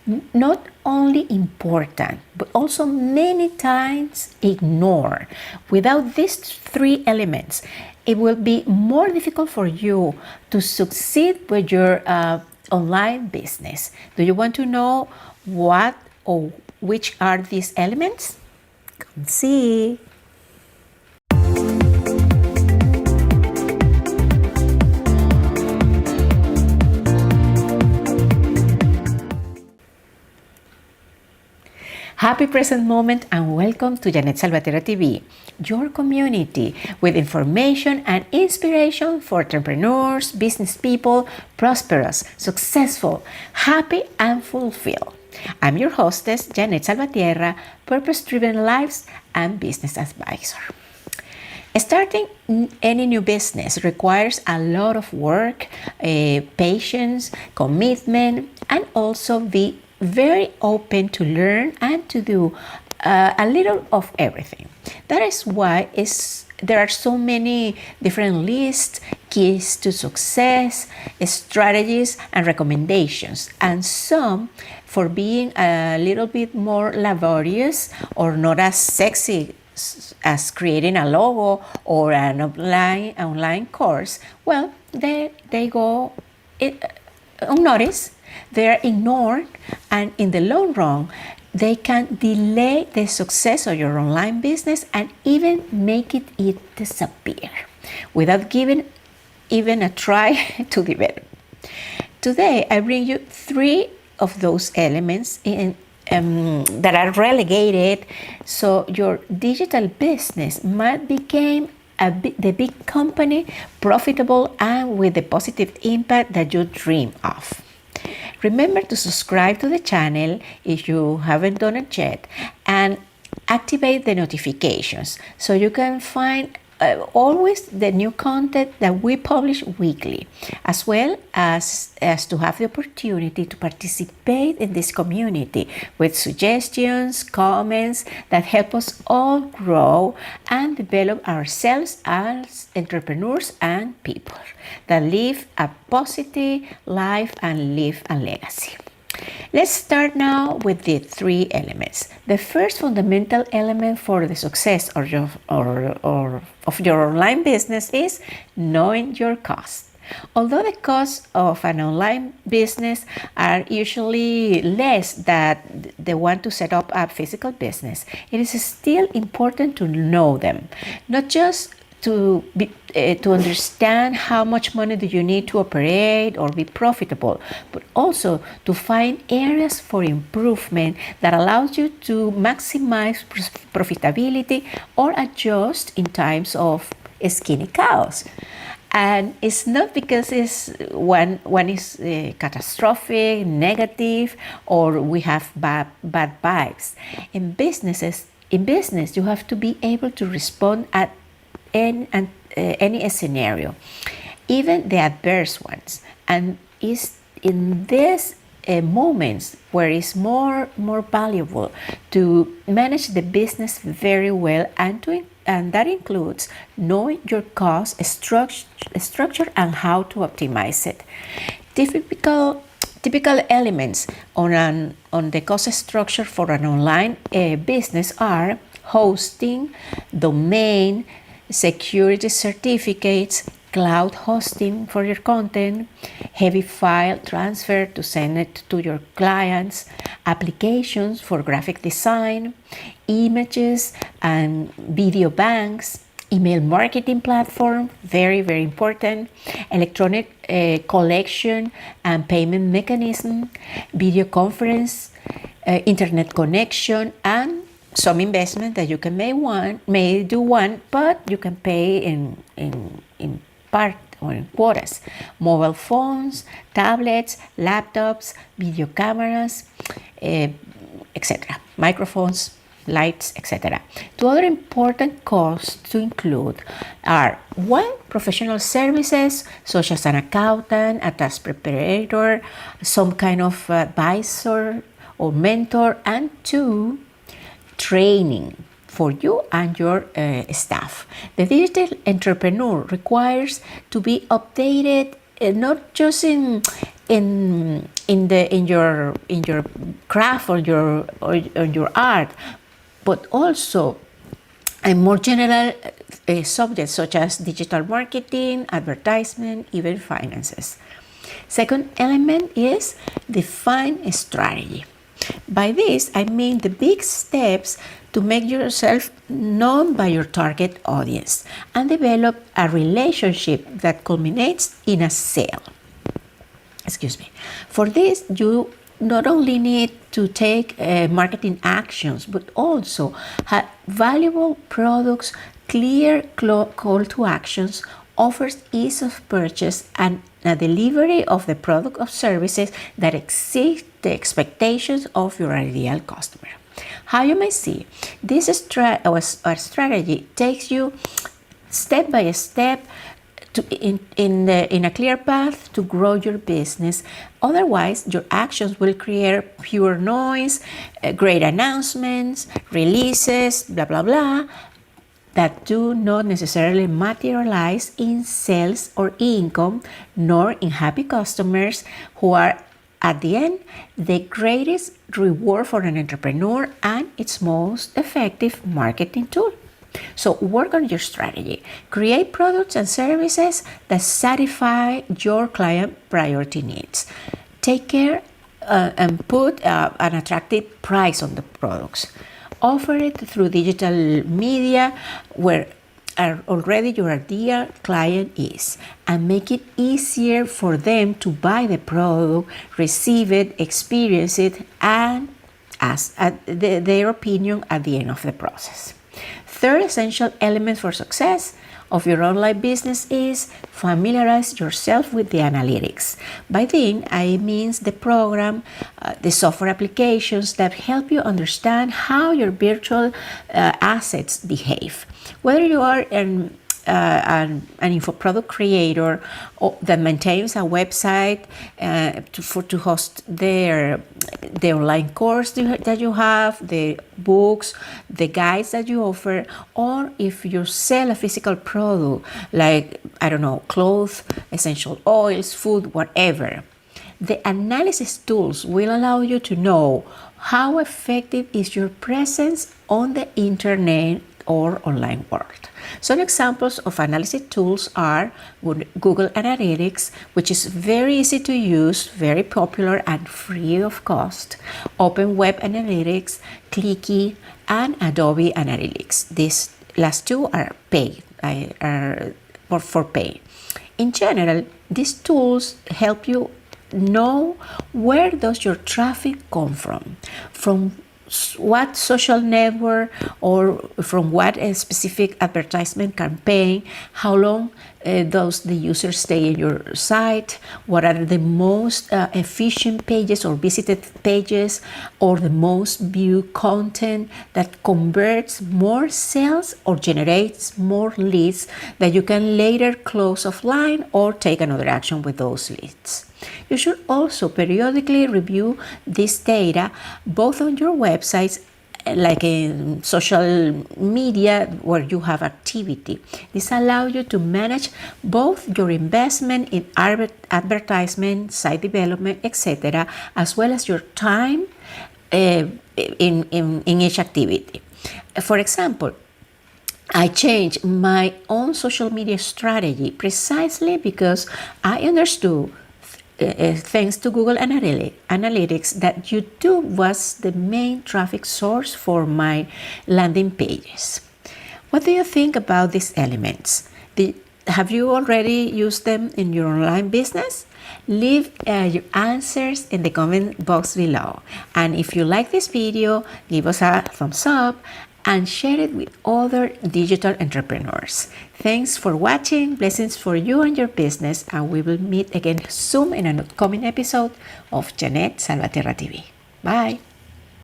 not only important, but also many times ignored. Without these three elements, it will be more difficult for you to succeed with your online business. Do you want to know what or which are these elements? Come see. Happy present moment and welcome to Jeanette Salvatierra TV, your community with information and inspiration for entrepreneurs, business people, prosperous, successful, happy and fulfilled. I'm your hostess, Jeanette Salvatierra, purpose-driven lives and business advisor. Starting any new business requires a lot of work, patience, commitment, and also be very open to learn and to do a little of everything. That is why there are so many different lists, keys to success, strategies, and recommendations, and some for being a little bit more laborious or not as sexy as creating a logo or an online course. Well, they go unnoticed. They are ignored, and in the long run, they can delay the success of your online business and even make it disappear without giving even a try to develop. Today, I bring you three of those elements that are relegated, so your digital business might become the big company, profitable and with the positive impact that you dream of. Remember to subscribe to the channel if you haven't done it yet, and activate the notifications so you can find always the new content that we publish weekly, as well as to have the opportunity to participate in this community with suggestions, comments that help us all grow and develop ourselves as entrepreneurs and people that live a positive life and leave a legacy. Let's start now with the three elements. The first fundamental element for the success of your online business is knowing your costs. Although the costs of an online business are usually less than the one to set up a physical business, it is still important to know them, not just to understand how much money do you need to operate or be profitable, but also to find areas for improvement that allows you to maximize profitability or adjust in times of skinny cows. And it's not because one is catastrophic, negative, or we have bad vibes. In business, you have to be able to respond at any scenario, even the adverse ones, and is in these moments where it's more valuable to manage the business very well, and that includes knowing your cost structure and how to optimize it. Typical elements on the cost structure for an online business are hosting, domain, security certificates, cloud hosting for your content, heavy file transfer to send it to your clients, applications for graphic design, images and video banks, email marketing platform, very, very important, electronic collection and payment mechanism, video conference, internet connection, and some investment that you can may do one, but you can pay in part or in quotas. Mobile phones, tablets, laptops, video cameras, etc. Microphones, lights, etc. Two other important costs to include are: one, professional services such as an accountant, a tax preparator, some kind of advisor or mentor, and two, training for you and your staff. The digital entrepreneur requires to be updated not just in in your craft or your art, but also a more general subjects such as digital marketing, advertisement, even finances. Second element is define a strategy. By this, I mean the big steps to make yourself known by your target audience and develop a relationship that culminates in a sale. Excuse me. For this, you not only need to take marketing actions, but also have valuable products, clear call to actions, offers ease of purchase, and a delivery of the product or services that exceed the expectations of your ideal customer. How you may see, this strategy takes you step by step in a clear path to grow your business. Otherwise, your actions will create pure noise, great announcements, releases, blah, blah, blah, that do not necessarily materialize in sales or income, nor in happy customers who are, at the end, the greatest reward for an entrepreneur and its most effective marketing tool. So work on your strategy. Create products and services that satisfy your client priority needs. Take care and put an attractive price on the products. Offer it through digital media where already your ideal client is, and make it easier for them to buy the product, receive it, experience it, and ask their opinion at the end of the process. Third essential element for success of your online business is familiarize yourself with the analytics. By then, I mean the program, the software applications that help you understand how your virtual assets behave. Whether you are an infoproduct creator that maintains a website to host the online course that you have, the books, the guides that you offer, or if you sell a physical product like, I don't know, clothes, essential oils, food, whatever. The analysis tools will allow you to know how effective is your presence on the internet or online world. Some examples of analysis tools are Google Analytics, which is very easy to use, very popular and free of cost, Open Web Analytics, Clicky, and Adobe Analytics. These last two are paid, for pay. In general, these tools help you know where does your traffic come from what social network or from what a specific advertisement campaign, how long does the user stay in your site, what are the most efficient pages or visited pages, or the most viewed content that converts more sales or generates more leads that you can later close offline or take another action with those leads. You should also periodically review this data both on your websites, like in social media where you have activity. This allows you to manage both your investment in advertisement, site development, etc., as well as your time in each activity. For example, I changed my own social media strategy precisely because I understood thanks to Google Analytics that YouTube was the main traffic source for my landing pages. What do you think about these elements? Have you already used them in your online business? Leave your answers in the comment box below. And if you like this video, give us a thumbs up and share it with other digital entrepreneurs. Thanks for watching. Blessings for you and your business. And we will meet again soon in an upcoming episode of Jeanette Salvatierra TV. Bye.